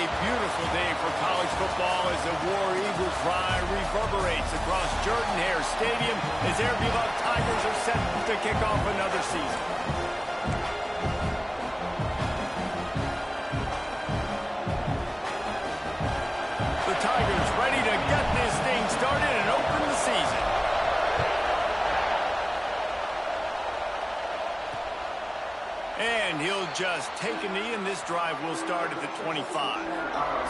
a beautiful day for college football as the War Eagle cry reverberates across Jordan-Hare Stadium as their beloved Tigers are set to kick off another season. The Tigers ready to get this thing started and open the season. And he'll just take a knee, and this drive will start at the 25.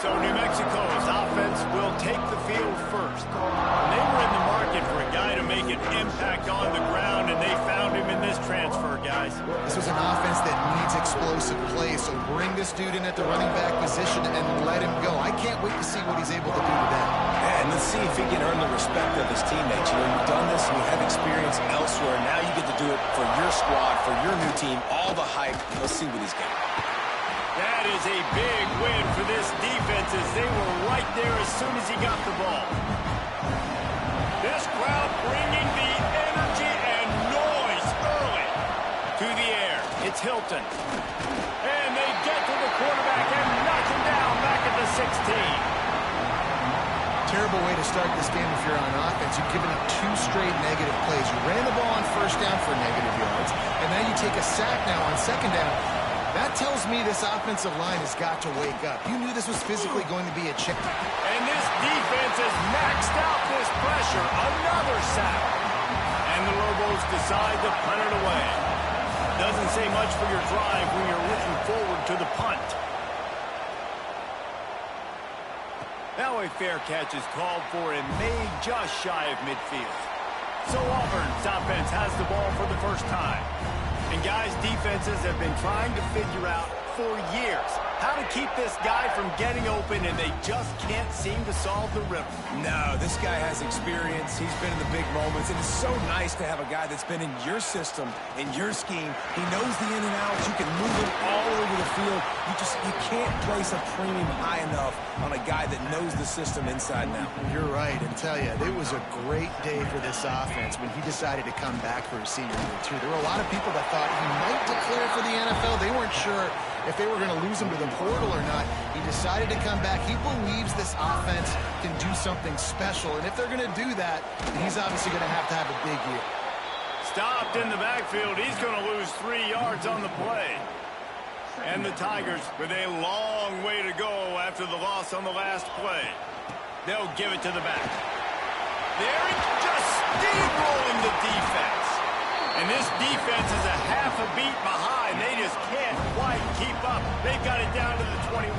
So New Mexico's offense will take the field first. And they were in the market for a guy to make an impact on the ground, and they found him in this transfer, guys. This was an offense that needs explosive plays, so bring this dude in at the running back position and let him go. I can't wait to see what he's able to do today. Yeah, and let's see if he can earn the respect of his teammates. You know, you've done this and you have experience elsewhere. Now you get to do it for your squad, for your new team, all the hype. Let's see what he's got. That is a big win for this defense as they were right there as soon as he got the ball. This crowd bringing the energy and noise early to the air. It's Hilton. And they get to the quarterback and knock him down back at the 16. Terrible way to start this game if you're on offense. You've given up 2 straight negative plays. You ran the ball on first down for negative yards, and now you take a sack now on second down. That tells me this offensive line has got to wake up. You knew this was physically going to be a chip. And this defense has maxed out this pressure. Another sack. And the Lobos decide to punt it away. Doesn't say much for your drive when you're looking forward to the punt. Now a fair catch is called for and made just shy of midfield. So Auburn's offense has the ball for the first time. And guys, defenses have been trying to figure out for years how to keep this guy from getting open, and they just can't seem to solve the riddle. No, this guy has experience. He's been in the big moments. It is so nice to have a guy that's been in your system, in your scheme. He knows the in and outs. You can move him all over the field. You can't place a premium high enough on a guy that knows the system inside and out. You're right, and tell you, it was a great day for this offense when he decided to come back for his senior year, too. There were a lot of people that thought he might declare for the NFL. They weren't sure if they were going to lose him to the portal or not. He decided to come back. He believes this offense can do something special, and if they're going to do that, he's obviously going to have a big year. Stopped in the backfield. He's going to lose 3 yards on the play. And the Tigers with a long way to go after the loss on the last play. They'll give it to the back. They're just steamrolling the defense. And this defense is a half a beat behind. They just can't quite keep up. They've got it down to the 21.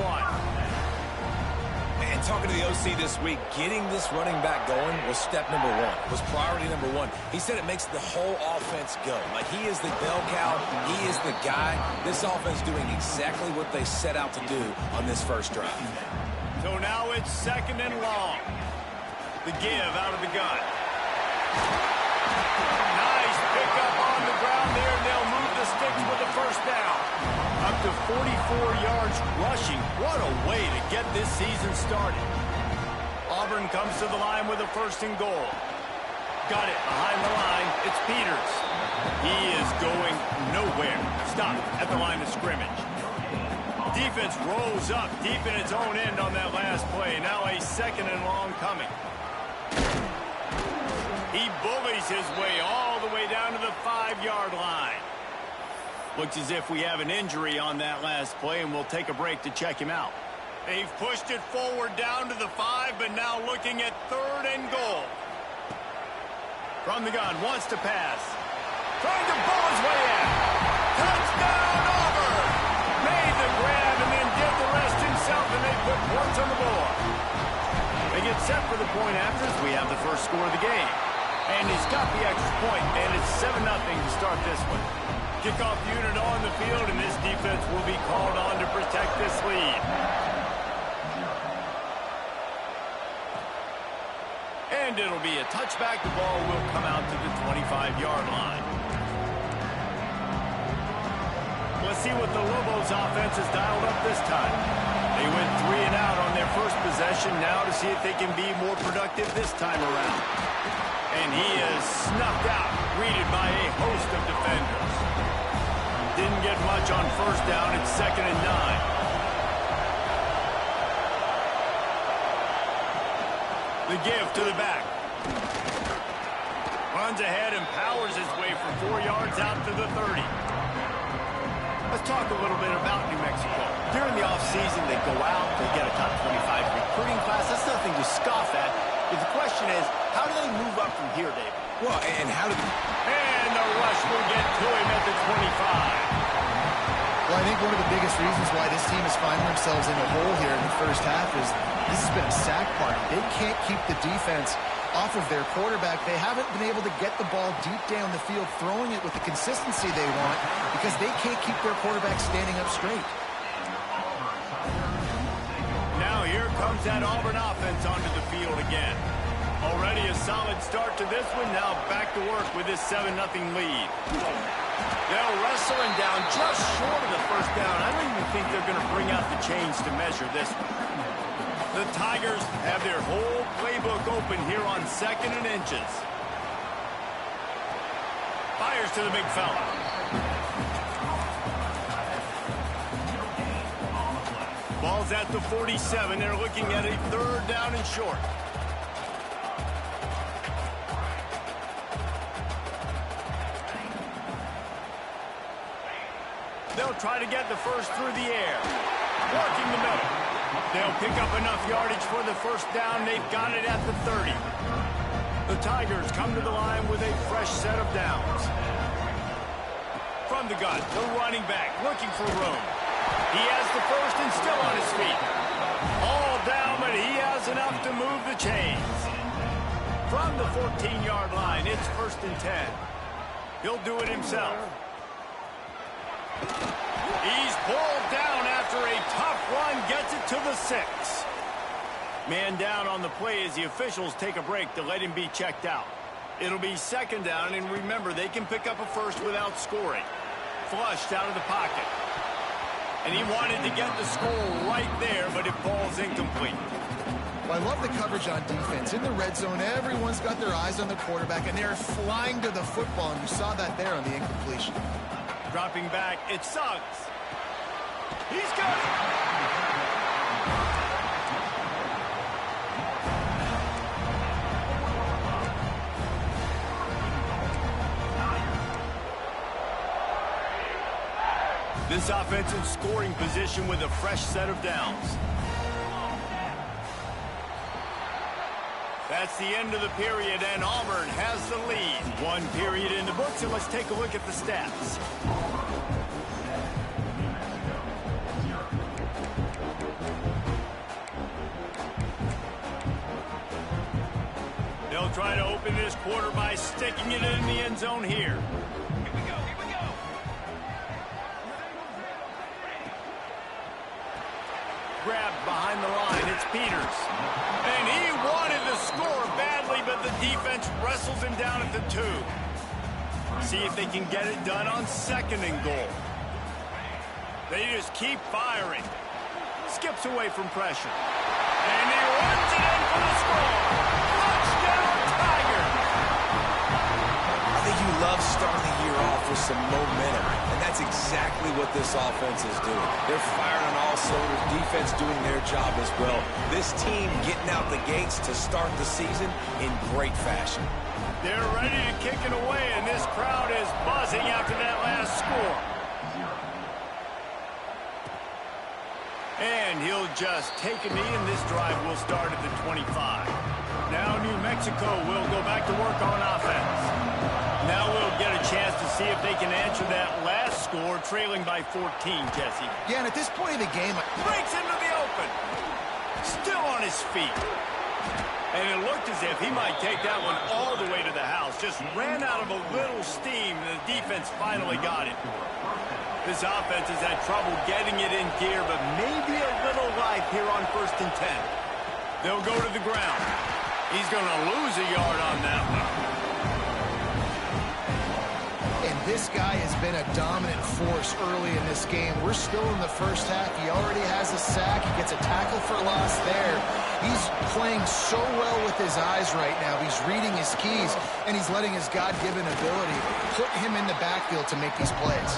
And talking to the OC this week, getting this running back going was step number 1, was priority number 1. He said it makes the whole offense go. Like, he is the bell cow. He is the guy. This offense doing exactly what they set out to do on this first drive. So now it's 2nd and long. The give out of the gun. Nice pickup on the ground there, and they'll move the sticks with the first down. Up to 44 yards rushing. What a way to get this season started. Auburn comes to the line with a 1st and goal. Got it behind the line. It's Peters. He is going nowhere. Stopped at the line of scrimmage. Defense rolls up deep in its own end on that last play. Now a 2nd and long coming. He bullies his way all the way down to the 5-yard line. Looks as if we have an injury on that last play, and we'll take a break to check him out. They've pushed it forward down to the 5, but now looking at 3rd and goal. From the gun, wants to pass. Trying to ball his way in. Touchdown, Auburn! Made the grab and then did the rest himself, and they put points on the board. They get set for the point after as we have the first score of the game. And he's got the extra point, and it's 7-0 to start this one. Kickoff unit on the field, and this defense will be called on to protect this lead. And it'll be a touchback. The ball will come out to the 25-yard line. Let's see what the Lobos offense has dialed up this time. They went 3 and out on their first possession. Now to see if they can be more productive this time around. And he is snuffed out, greeted by a host of defenders. Didn't get much on first down. It's 2nd and 9. The give to the back. Runs ahead and powers his way for 4 yards out to the 30. Let's talk a little bit about New Mexico. During the offseason, they go out, they get a top 25 recruiting class. That's nothing to scoff at. But the question is, how do they move up from here, David? Well, and how do... And the rush will get to him at the 25. Well, I think one of the biggest reasons why this team is finding themselves in a hole here in the first half is this has been a sack party. They can't keep the defense off of their quarterback. They haven't been able to get the ball deep down the field, throwing it with the consistency they want because they can't keep their quarterback standing up straight. Now here comes that Auburn offense onto the field again. Already a solid start to this one. Now back to work with this 7-0 lead. They'll wrestle him down just short of the first down. I don't even think they're going to bring out the chains to measure this one. The Tigers have their whole playbook open here on 2nd and inches. Fires to the big fella. Ball's at the 47. They're looking at a 3rd down and short. They'll try to get the first through the air. Working the middle. They'll pick up enough yardage for the first down. They've got it at the 30. The Tigers come to the line with a fresh set of downs. From the gun, the running back looking for room. He has the first and still on his feet. All down, but he has enough to move the chains. From the 14-yard line, it's 1st and 10. He'll do it himself. He's pulled down after a tough run, gets it to the 6. Man down on the play as the officials take a break to let him be checked out. It'll be 2nd down, and remember, they can pick up a first without scoring. Flushed out of the pocket. And he wanted to get the score right there, but it falls incomplete. Well, I love the coverage on defense. In the red zone, everyone's got their eyes on the quarterback, and they're flying to the football, and you saw that there on the incompletion. Dropping back, it's Suggs. He's got it. This offense in scoring position with a fresh set of downs. That's the end of the period, and Auburn has the lead. 1 period in the books, and let's take a look at the stats. They'll try to open this quarter by sticking it in the end zone here. Here we go, here we go. Grabbed behind the line, it's Peters. And he wanted to score badly, but the defense wrestles him down at the 2. See if they can get it done on 2nd and goal. They just keep firing. Skips away from pressure. And he runs it in for the score. Touchdown, Tiger! I think you love starting the year off with some momentum, and that's exactly what this offense is doing. They're firing on all cylinders, defense doing their job as well. This team getting out the gates to start the season in great fashion. They're ready to kick it away, and this crowd is buzzing after that last score. And he'll just take a knee, and this drive will start at the 25. Now New Mexico will go back to work on offense. Now we'll get a chance to see if they can answer that last score, trailing by 14, Jesse. Yeah, and at this point of the game... Breaks into the open. Still on his feet. And it looked as if he might take that one all the way to the house. Just ran out of a little steam, and the defense finally got it. This offense has had trouble getting it in gear, but maybe a little life here on 1st and 10. They'll go to the ground. He's going to lose a yard on that one. And this guy has been a dominant force early in this game. We're still in the first half. He already has a sack. He gets a tackle for loss there. He's playing so well with his eyes right now. He's reading his keys, and he's letting his God-given ability put him in the backfield to make these plays.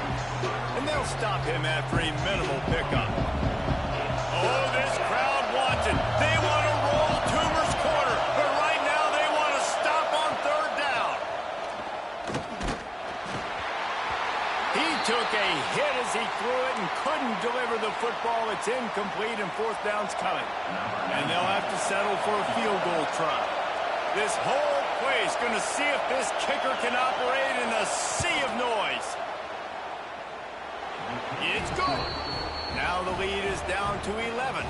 And they'll stop him after a minimal pickup. Oh, this crowd wants it. They want to roll Toomer's corner. They're It's incomplete and fourth down's coming. And they'll have to settle for a field goal try. This whole place going to see if this kicker can operate in a sea of noise. It's good. Now the lead is down to 11.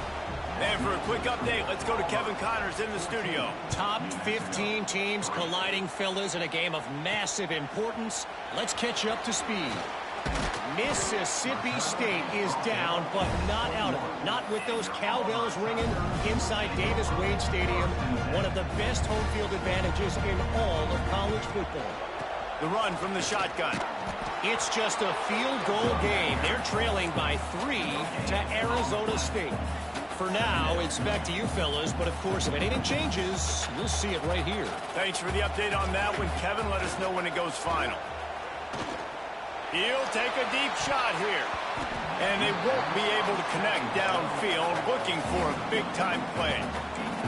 And for a quick update, let's go to Kevin Connors in the studio. Top 15 teams colliding, fellas, in a game of massive importance. Let's catch you up to speed. Mississippi State is down, but not out of it. Not with those cowbells ringing inside Davis-Wade Stadium. One of the best home field advantages in all of college football. The run from the shotgun. It's just a field goal game. They're trailing by 3 to Arizona State. For now, it's back to you fellas, but of course, if anything changes, you'll see it right here. Thanks for the update on that one, Kevin. Let us know when it goes final. He'll take a deep shot here. And they won't be able to connect downfield, looking for a big-time play.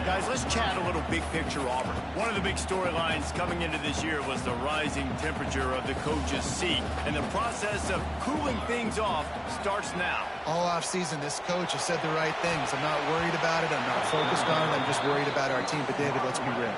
Guys, let's chat a little big picture Auburn. One of the big storylines coming into this year was the rising temperature of the coach's seat. And the process of cooling things off starts now. All offseason, this coach has said the right things. I'm not worried about it. I'm not focused on it. I'm just worried about our team. But, David, let's be real.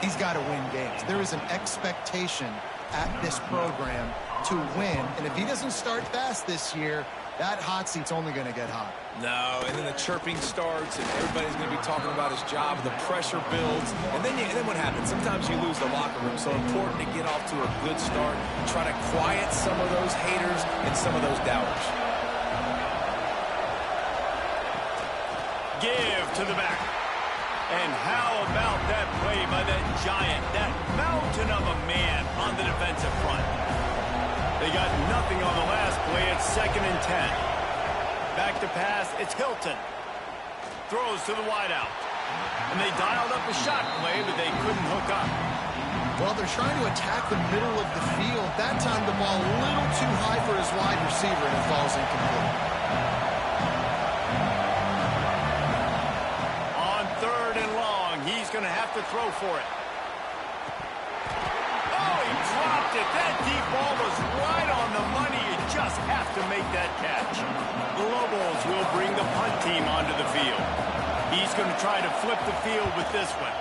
He's got to win games. There is an expectation at this program to win. And if he doesn't start fast this year, that hot seat's only going to get hot. No, and then the chirping starts, and everybody's going to be talking about his job, and the pressure builds. And then what happens? Sometimes you lose the locker room. So important to get off to a good start, try to quiet some of those haters and some of those doubters. Give to the back. And how about that play by that giant, that mountain of a man on the defensive front? They got nothing on the last play. It's 2nd and 10. Back to pass. It's Hilton. Throws to the wideout. And they dialed up a shot play, but they couldn't hook up. Well, they're trying to attack the middle of the field. That time the ball a little too high for his wide receiver, and it falls incomplete. On 3rd and long, he's going to have to throw for it. Oh, he dropped it. That deep ball was right on the money. You just have to make that catch. The Lobos will bring the punt team onto the field. He's going to try to flip the field with this one.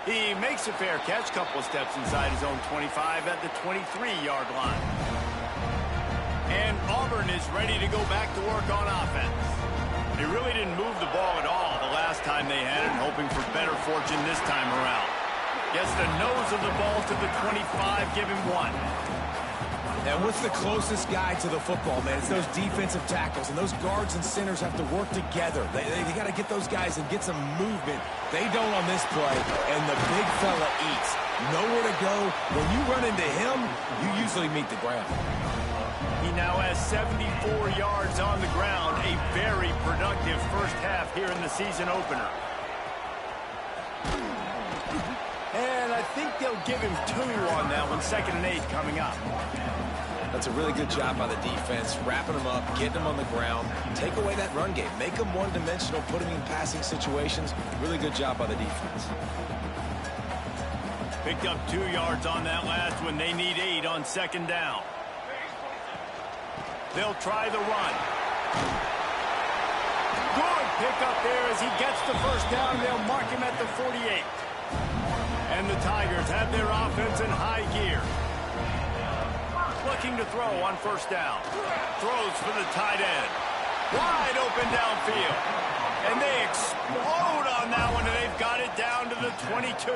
He makes a fair catch, couple of steps inside his own 25 at the 23-yard line. And Auburn is ready to go back to work on offense. They really didn't move the ball at all the last time they had it, hoping for better fortune this time around. Gets the nose of the ball to the 25, give him 1. And what's the closest guy to the football, man? It's those defensive tackles, and those guards and centers have to work together. They got to get those guys and get some movement. They don't on this play, and the big fella eats. Nowhere to go. When you run into him, you usually meet the ground. He now has 74 yards on the ground, a very productive first half here in the season opener. And I think they'll give him 2 on that one, 2nd and 8 coming up. That's a really good job by the defense, wrapping them up, getting them on the ground, take away that run game, make them one-dimensional, put them in passing situations. Really good job by the defense. Picked up 2 yards on that last one. They need 8 on 2nd down. They'll try the run. Good pickup there as he gets the first down. They'll mark him at the 48. And the Tigers have their offense in high gear. Looking to throw on 1st down. Throws for the tight end. Wide open downfield. And they explode on that one, and they've got it down to the 22.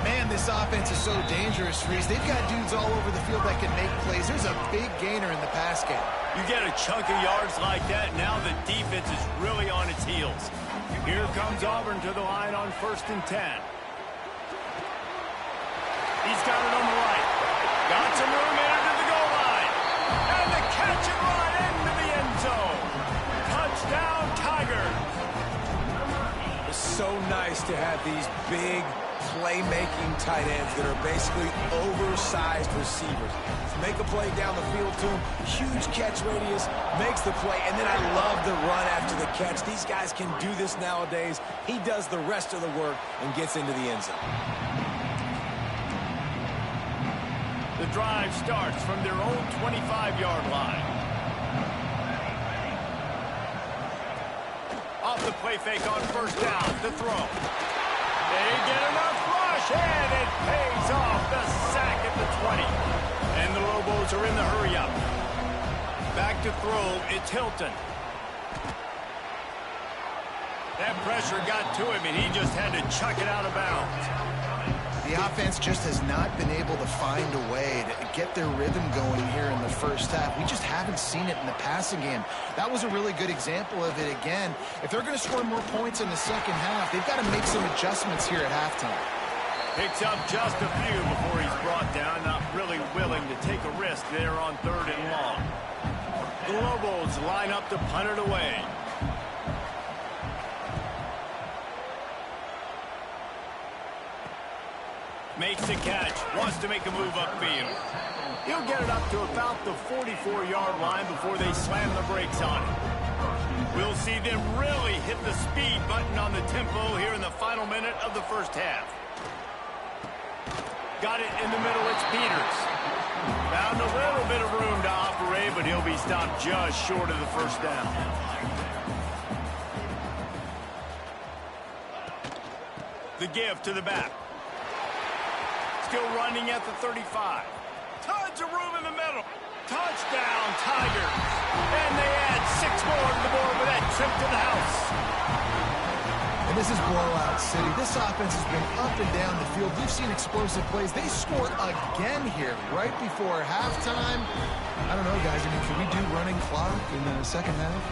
Man, this offense is so dangerous, Reese. They've got dudes all over the field that can make plays. There's a big gainer in the pass game. You get a chunk of yards like that, now the defense is really on its heels. Here comes Auburn to the line on 1st and 10. He's got it on the right. Got some room into the goal line. And the catch and run into the end zone. Touchdown, Tigers. It's so nice to have these big playmaking tight ends that are basically oversized receivers. Make a play down the field to him, huge catch radius, makes the play, and then I love the run after the catch. These guys can do this nowadays. He does the rest of the work and gets into the end zone. The drive starts from their own 25-yard line. The play fake on first down to throw. They get enough rush, and it pays off. The sack at the 20. And the Lobos are in the hurry-up. Back to throw, it's Hilton. That pressure got to him, and he just had to chuck it out of bounds. The offense just has not been able to find a way to get their rhythm going here in the first half. We just haven't seen it in the passing game. That was a really good example of it again. If they're going to score more points in the second half, they've got to make some adjustments here at halftime. Picks up just a few before he's brought down, not really willing to take a risk there on 3rd and long. The Lobos line up to punt it away. Makes the catch, wants to make a move upfield. He'll get it up to about the 44-yard line before they slam the brakes on it. We'll see them really hit the speed button on the tempo here in the final minute of the first half. Got it in the middle, it's Peters. Found a little bit of room to operate, but he'll be stopped just short of the first down. The give to the back. Still running at the 35. Tons of room in the middle. Touchdown, Tigers. And they add 6 more to the board with that trip to the house. And this is blowout city. This offense has been up and down the field. We've seen explosive plays. They scored again here right before halftime. I don't know, guys. I mean, can we do running clock in the second half?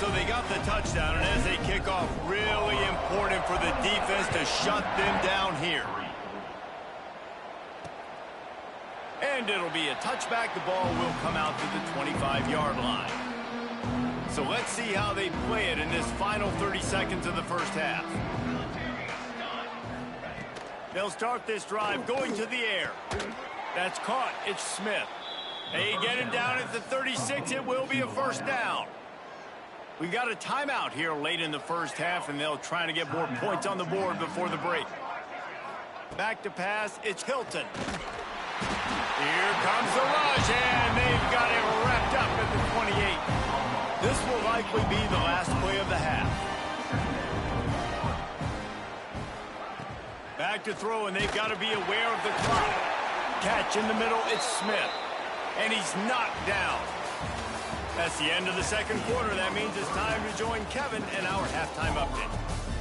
So they got the touchdown, and as they kick off, really important for the defense to shut them down here. And it'll be a touchback. The ball will come out to the 25-yard line. So let's see how they play it in this final 30 seconds of the first half. They'll start this drive going to the air. That's caught. It's Smith. They get him down at the 36. It will be a first down. We've got a timeout here late in the first half, and they'll try to get more points on the board before the break. Back to pass. It's Hilton. Here comes the rush, and they've got it wrapped up at the 28. This will likely be the last play of the half. Back to throw, and they've got to be aware of the clock. Catch in the middle, it's Smith. And he's knocked down. That's the end of the second quarter. That means it's time to join Kevin and our halftime update.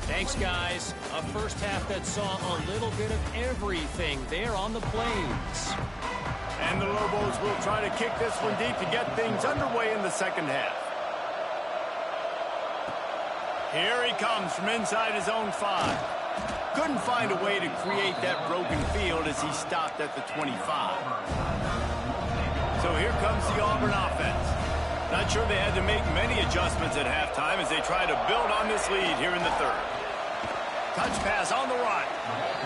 Thanks, guys. A first half that saw a little bit of everything there on the Plains. And the Lobos will try to kick this one deep to get things underway in the second half. Here he comes from inside his own 5. Couldn't find a way to create that broken field as he stopped at the 25. So here comes the Auburn offense. Not sure they had to make many adjustments at halftime as they try to build on this lead here in the third. Touch pass on the right.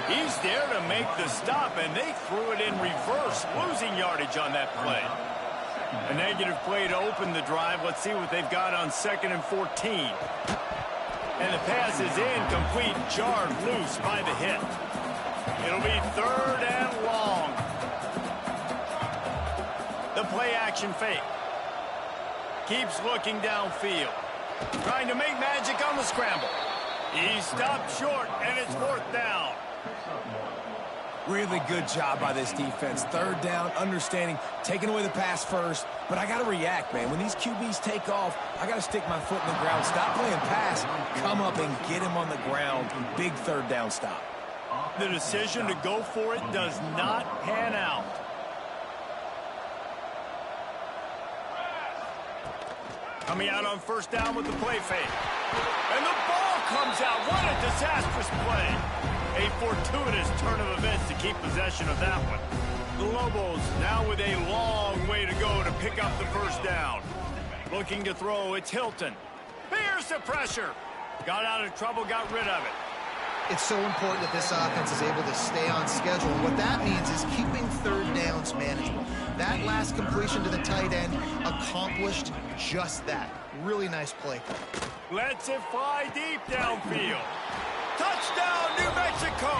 He's there to make the stop, and they threw it in reverse, losing yardage on that play. A negative play to open the drive. Let's see what they've got on 2nd and 14. And the pass is incomplete, jarred loose by the hit. It'll be 3rd and long. The play action fake. Keeps looking downfield. Trying to make magic on the scramble. He stopped short, and it's 4th down. Really good job by this defense. 3rd down, understanding, taking away the pass first. But I got to react, man. When these QBs take off, I got to stick my foot in the ground. Stop playing pass. Come up and get him on the ground. Big 3rd down stop. The decision to go for it does not pan out. Coming out on 1st down with the play fake. And the ball comes out. What a disastrous play. A fortuitous turn of events to keep possession of that one. The Lobos now with a long way to go to pick up the 1st down. Looking to throw, it's Hilton. Here's the pressure. Got out of trouble, got rid of it. It's so important that this offense is able to stay on schedule. And what that means is keeping 3rd downs manageable. That last completion to the tight end accomplished just that. Really nice play. Lets it fly deep downfield. Touchdown, New Mexico!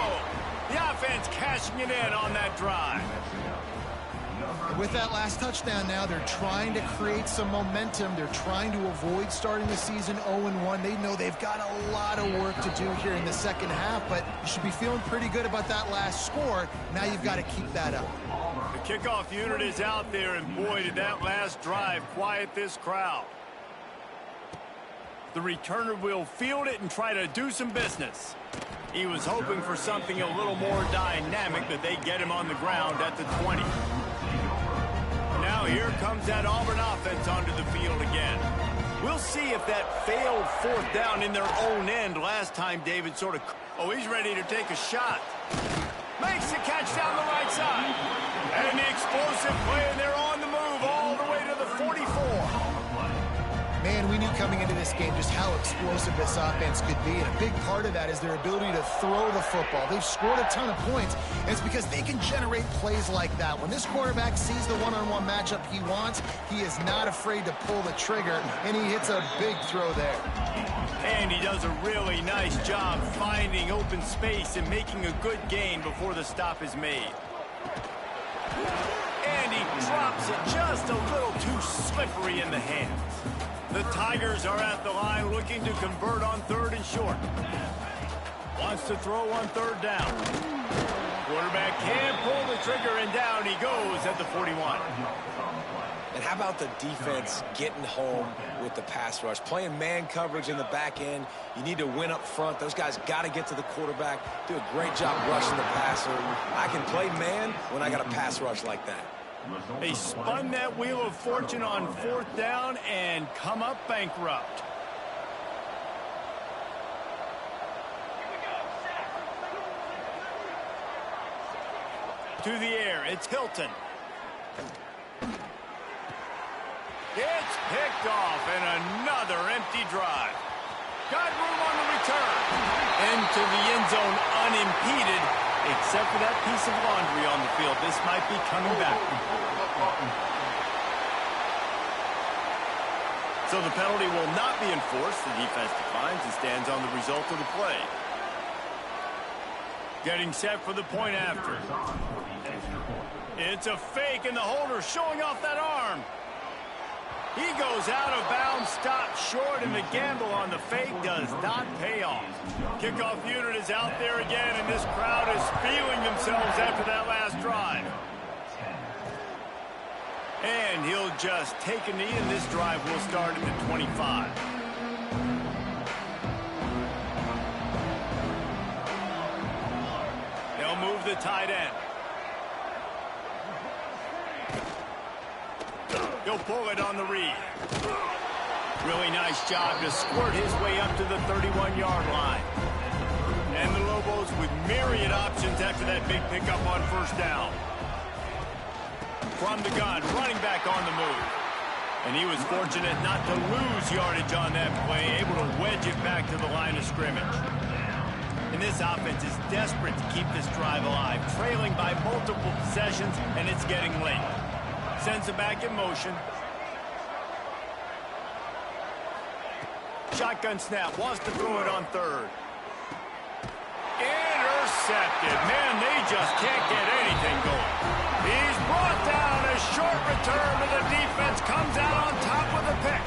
The offense cashing it in on that drive. With that last touchdown now, they're trying to create some momentum. They're trying to avoid starting the season 0-1. They know they've got a lot of work to do here in the second half, but you should be feeling pretty good about that last score. Now you've got to keep that up. The kickoff unit is out there, and boy, did that last drive quiet this crowd. The returner will field it and try to do some business. He was hoping for something a little more dynamic, but they get him on the ground at the 20. Now here comes that Auburn offense onto the field again. We'll see if that failed fourth down in their own end last time David sort of... Oh, he's ready to take a shot. Makes the catch down the right side. And the explosive play, and they're on the move all the way to the 44. Man, we knew coming into this game just how explosive this offense could be, and a big part of that is their ability to throw the football. They've scored a ton of points, and it's because they can generate plays like that. When this quarterback sees the one-on-one matchup he wants, he is not afraid to pull the trigger, and he hits a big throw there. And he does a really nice job finding open space and making a good gain before the stop is made. And he drops it just a little too slippery in the hands. The Tigers are at the line looking to convert on 3rd and short. Wants to throw on 3rd down. Quarterback can pull the trigger, and down he goes at the 41. And how about the defense getting home with the pass rush? Playing man coverage in the back end. You need to win up front. Those guys got to get to the quarterback. Do a great job rushing the passer. I can play man when I got a pass rush like that. They spun that wheel of fortune on 4th down and come up bankrupt. To the air, it's Hilton. It's picked off, and another empty drive. Got room on the return. Into the end zone unimpeded, except for that piece of laundry on the field. This might be coming back. So the penalty will not be enforced. The defense declines and stands on the result of the play. Getting set for the point after. It's a fake, and the holder showing off that arm. He goes out of bounds, stopped short, and the gamble on the fake does not pay off. Kickoff unit is out there again, and this crowd is feeling themselves after that last drive. And he'll just take a knee, and this drive will start at the 25. They'll move the tight end. He'll pull it on the read. Really nice job to squirt his way up to the 31-yard line. And the Lobos with myriad options after that big pickup on 1st down. From the gun, running back on the move. And he was fortunate not to lose yardage on that play, able to wedge it back to the line of scrimmage. And this offense is desperate to keep this drive alive, trailing by multiple possessions, and it's getting late. Sends it back in motion. Shotgun snap, wants to throw it on 3rd. Intercepted. Man, they just can't get anything going. He's brought down, a short return, and the defense comes out on top with a pick.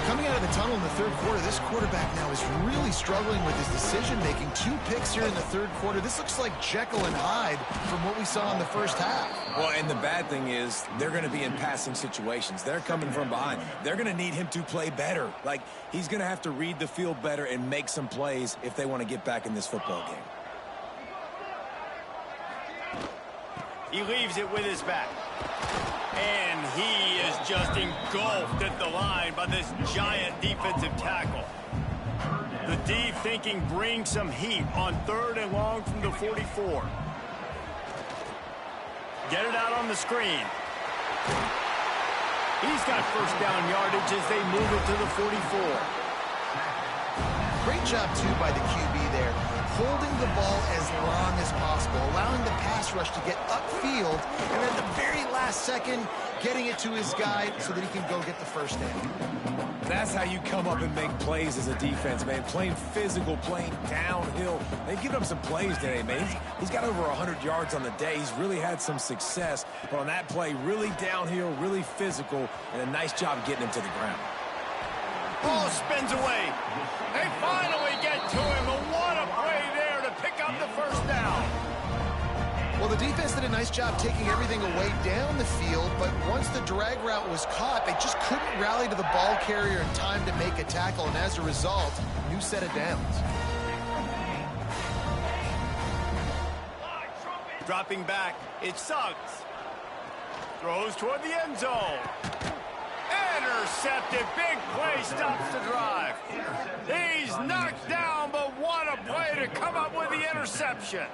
Coming out of the tunnel in the 3rd quarter, this quarterback now is really struggling with his decision-making. 2 picks here in the 3rd quarter. This looks like Jekyll and Hyde from what we saw in the 1st half. Well, and the bad thing is they're going to be in passing situations. They're coming from behind. They're going to need him to play better. Like, he's going to have to read the field better and make some plays if they want to get back in this football game. He leaves it with his back. And he is just engulfed at the line by this giant defensive tackle. The D thinking bring some heat on 3rd and long from the 44. Get it out on the screen. He's got 1st down yardage as they move it to the 44. Great job, too, by the QB there, holding the ball as long as possible, allowing the pass rush to get upfield, and at the very last second, getting it to his guy so that he can go get the 1st down. That's how you come up and make plays as a defense, man. Playing physical, playing downhill. They've given him some plays today, man. He's got over 100 yards on the day. He's really had some success. But on that play, really downhill, really physical, and a nice job getting him to the ground. Ball spins away. They finally get to him. But what a play there to pick up the first down. Well, the defense did a nice job taking everything away down the field, but once the drag route was caught, they just couldn't rally to the ball carrier in time to make a tackle, and as a result, new set of downs. Dropping back, it's Suggs. Throws toward the end zone. Intercepted, big play, stops the drive. He's knocked down, but what a play to come up with the interception.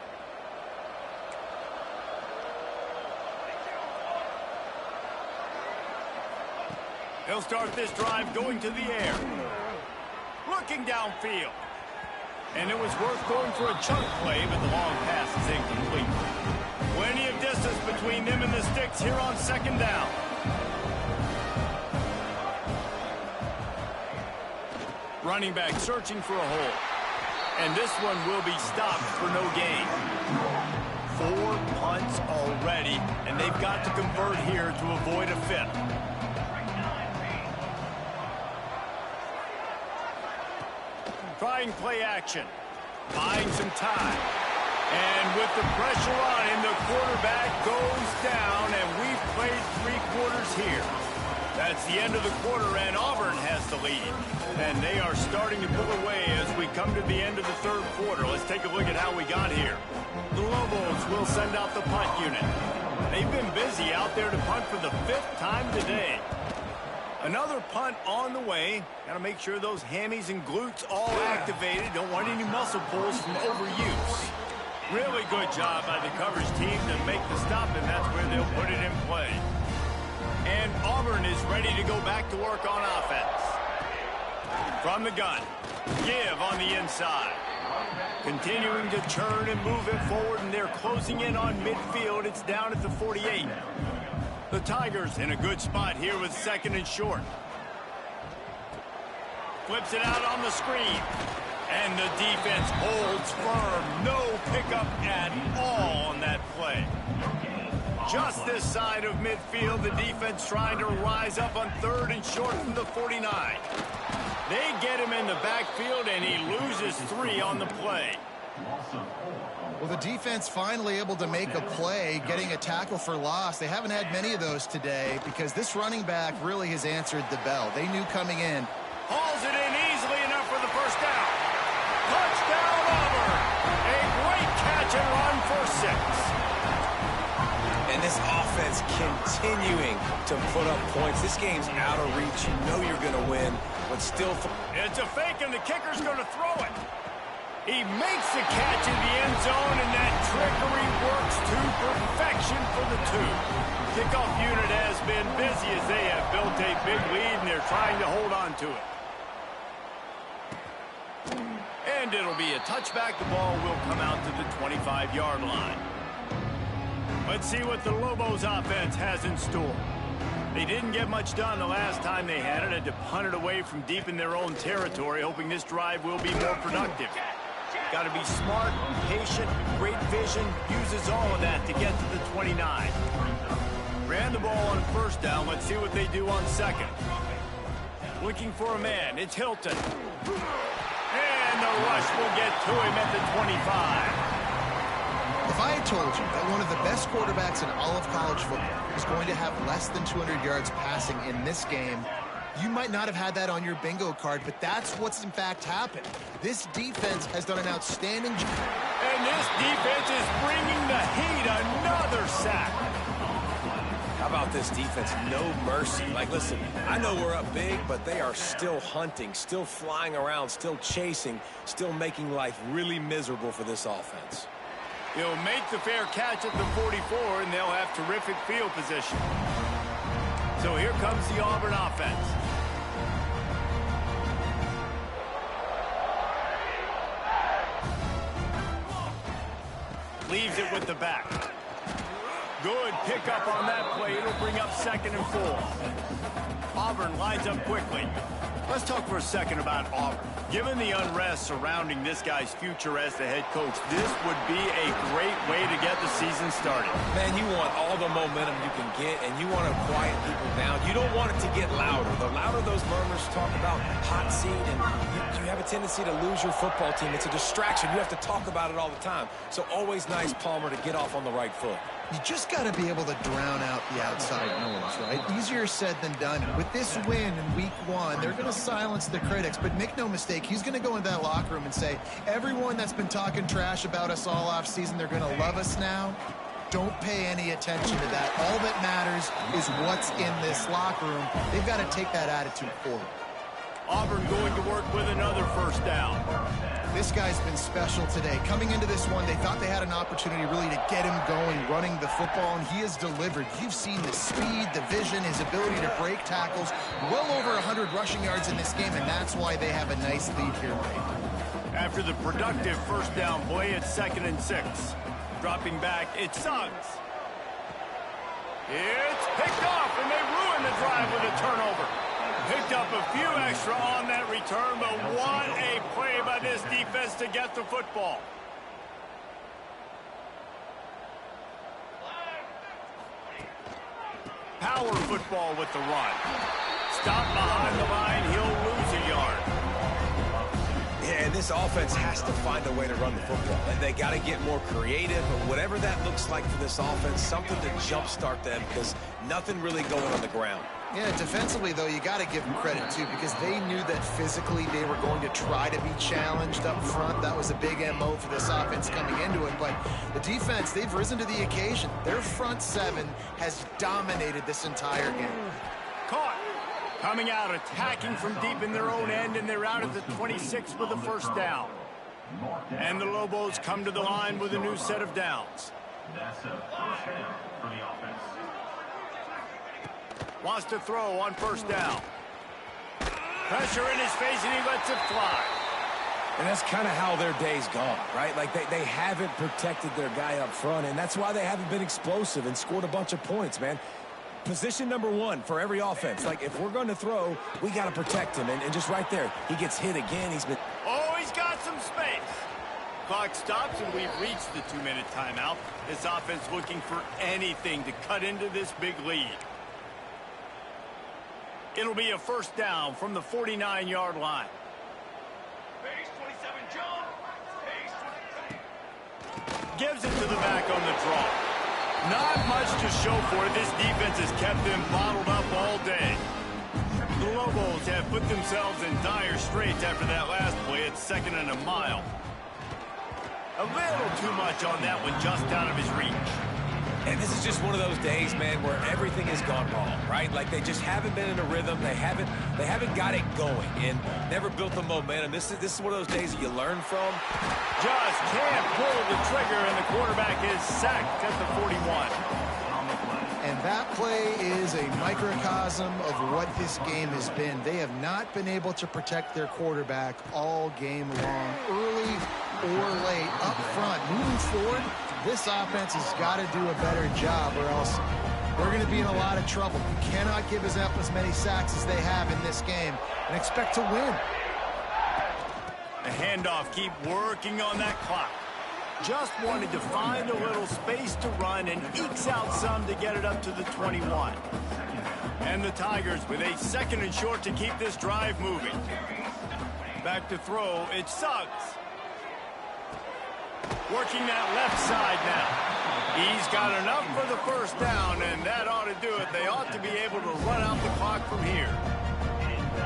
He'll start this drive going to the air. Looking downfield. And it was worth going for a chunk play, but the long pass is incomplete. Plenty of distance between them and the sticks here on second down. Running back searching for a hole. And this one will be stopped for no gain. 4 punts already, and they've got to convert here to avoid a fifth. Trying play action, buying some time. And with the pressure on him, the quarterback goes down, and we've played 3 quarters here. That's the end of the quarter, and Auburn has the lead. And they are starting to pull away as we come to the end of the third quarter. Let's take a look at how we got here. The Lobos will send out the punt unit. They've been busy out there to punt for the 5th time today. Another punt on the way. Got to make sure those hammies and glutes all activated. Don't want any muscle pulls from overuse. Really good job by the coverage team to make the stop, and that's where they'll put it in play. And Auburn is ready to go back to work on offense. From the gun. Give on the inside. Continuing to churn and move it forward, and they're closing in on midfield. It's down at the 48. The Tigers in a good spot here with 2nd and short. Flips it out on the screen. And the defense holds firm. No pickup at all on that play. Just this side of midfield, the defense trying to rise up on 3rd and short from the 49. They get him in the backfield, and he loses 3 on the play. Well, the defense finally able to make a play, getting a tackle for loss. They haven't had many of those today because this running back really has answered the bell. They knew coming in. Hauls it in easily enough for the first down. Touchdown, Auburn. A great catch and run for 6. And this offense continuing to put up points. This game's out of reach. You know you're going to win, but still. It's a fake, and the kicker's going to throw it. He makes the catch in the end zone, and that trickery works to perfection for the 2. Kickoff unit has been busy as they have built a big lead, and they're trying to hold on to it. And it'll be a touchback. The ball will come out to the 25-yard line. Let's see what the Lobos offense has in store. They didn't get much done the last time they had it. Had to punt it away from deep in their own territory, hoping this drive will be more productive. Got to be smart, patient, great vision, uses all of that to get to the 29. Ran the ball on 1st down. Let's see what they do on 2nd. Looking for a man. It's Hilton. And the rush will get to him at the 25. If I had told you that one of the best quarterbacks in all of college football is going to have less than 200 yards passing in this game, you might not have had that on your bingo card, but that's what's in fact happened. This defense has done an outstanding job. And this defense is bringing the heat. Another sack. How about this defense? No mercy. Like, listen, I know we're up big, but they are still hunting, still flying around, still chasing, still making life really miserable for this offense. He'll make the fair catch at the 44, and they'll have terrific field position. So here comes the Auburn offense. Leaves it with the back. Good pickup on that play. It'll bring up 2nd and 4. Auburn lines up quickly. Let's talk for a second about Auburn. Given the unrest surrounding this guy's future as the head coach, this would be a great way to get the season started. Man, you want all the momentum you can get, and you want to quiet people down. You don't want it to get louder. The louder those murmurs talk about hot seat, and you have a tendency to lose your football team. It's a distraction. You have to talk about it all the time. So always nice, Palmer, to get off on the right foot. You just got to be able to drown out the outside noise, right? Easier said than done. And with this win in week 1, they're going to silence the critics. But make no mistake, he's going to go into that locker room and say, everyone that's been talking trash about us all offseason, they're going to love us now. Don't pay any attention to that. All that matters is what's in this locker room. They've got to take that attitude forward. Auburn going to work with another first down. This guy's been special today. Coming into this one, they thought they had an opportunity really to get him going, running the football, and he has delivered. You've seen the speed, the vision, his ability to break tackles. Well over 100 rushing yards in this game, and that's why they have a nice lead here late. After the productive first down play, it's 2nd and 6. Dropping back, it's Suggs. It's picked off, and they ruin the drive with a turnover. Picked up a few extra on that return, but what a play by this defense to get the football. Power football with the run. Stop behind the line, he'll lose a yard. Yeah, and this offense has to find a way to run the football. And they got to get more creative, or whatever that looks like for this offense, something to jumpstart them, because nothing really going on the ground. Yeah, defensively, though, you got to give them credit, too, because they knew that physically they were going to try to be challenged up front. That was a big MO for this offense coming into it. But the defense, they've risen to the occasion. Their front seven has dominated this entire game. Caught. Coming out, attacking from deep in their own end, and they're out at the 26 with the first down. And the Lobos come to the line with a new set of downs. That's a first down for the offense. Wants to throw on first down. Pressure in his face, and he lets it fly. And that's kind of how their day's gone, right? Like they haven't protected their guy up front, and that's why they haven't been explosive and scored a bunch of points, man. Position number 1 for every offense. Like, if we're going to throw, we got to protect him. And just right there, he gets hit again. He's got some space. Clock stops, and we've reached the 2-minute timeout. This offense looking for anything to cut into this big lead. It'll be a first down from the 49-yard line. Base 27 jump. Base 27. Gives it to the back on the draw. Not much to show for it. This defense has kept them bottled up all day. The Lobos have put themselves in dire straits after that last play. It's 2nd and a mile. A little too much on that one, just out of his reach. And this is just one of those days, man, where everything has gone wrong, right? Like, they just haven't been in a rhythm. They haven't got it going and never built the momentum. This is one of those days that you learn from. Just can't pull the trigger, and the quarterback is sacked at the 41. And that play is a microcosm of what this game has been. They have not been able to protect their quarterback all game long, early or late, up front. Moving forward, this offense has got to do a better job, or else they're going to be in a lot of trouble. You cannot give us up as many sacks as they have in this game and expect to win. The handoff, keep working on that clock. Just wanted to find a little space to run and ekes out some to get it up to the 21. And the Tigers with a 2nd and short to keep this drive moving. Back to throw, it's Suggs. Working that left side now. He's got enough for the first down, and that ought to do it. They ought to be able to run out the clock from here.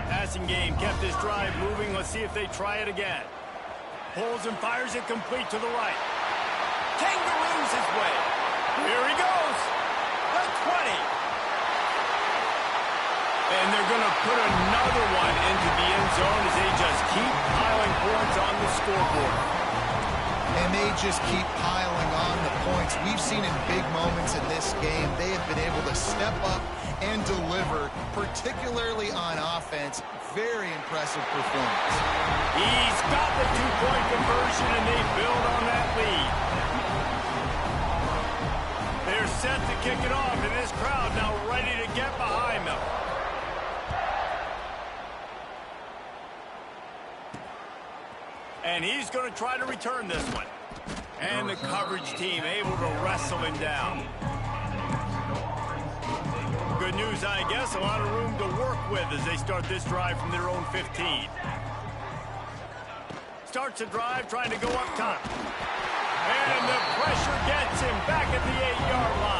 Passing game kept this drive moving. Let's see if they try it again. Pulls and fires it complete to the right. Kangaroos his way. Here he goes. The 20. And they're going to put another one into the end zone as they just keep piling points on the scoreboard. And they just keep piling on the points. We've seen in big moments in this game, they have been able to step up and deliver, particularly on offense. Very impressive performance. He's got the 2-point conversion, and they build on that lead. They're set to kick it off, and this crowd now ready to get behind them. And he's going to try to return this one. And the coverage team able to wrestle him down. Good news, I guess. A lot of room to work with as they start this drive from their own 15. Starts the drive trying to go up top. And the pressure gets him back at the 8-yard line.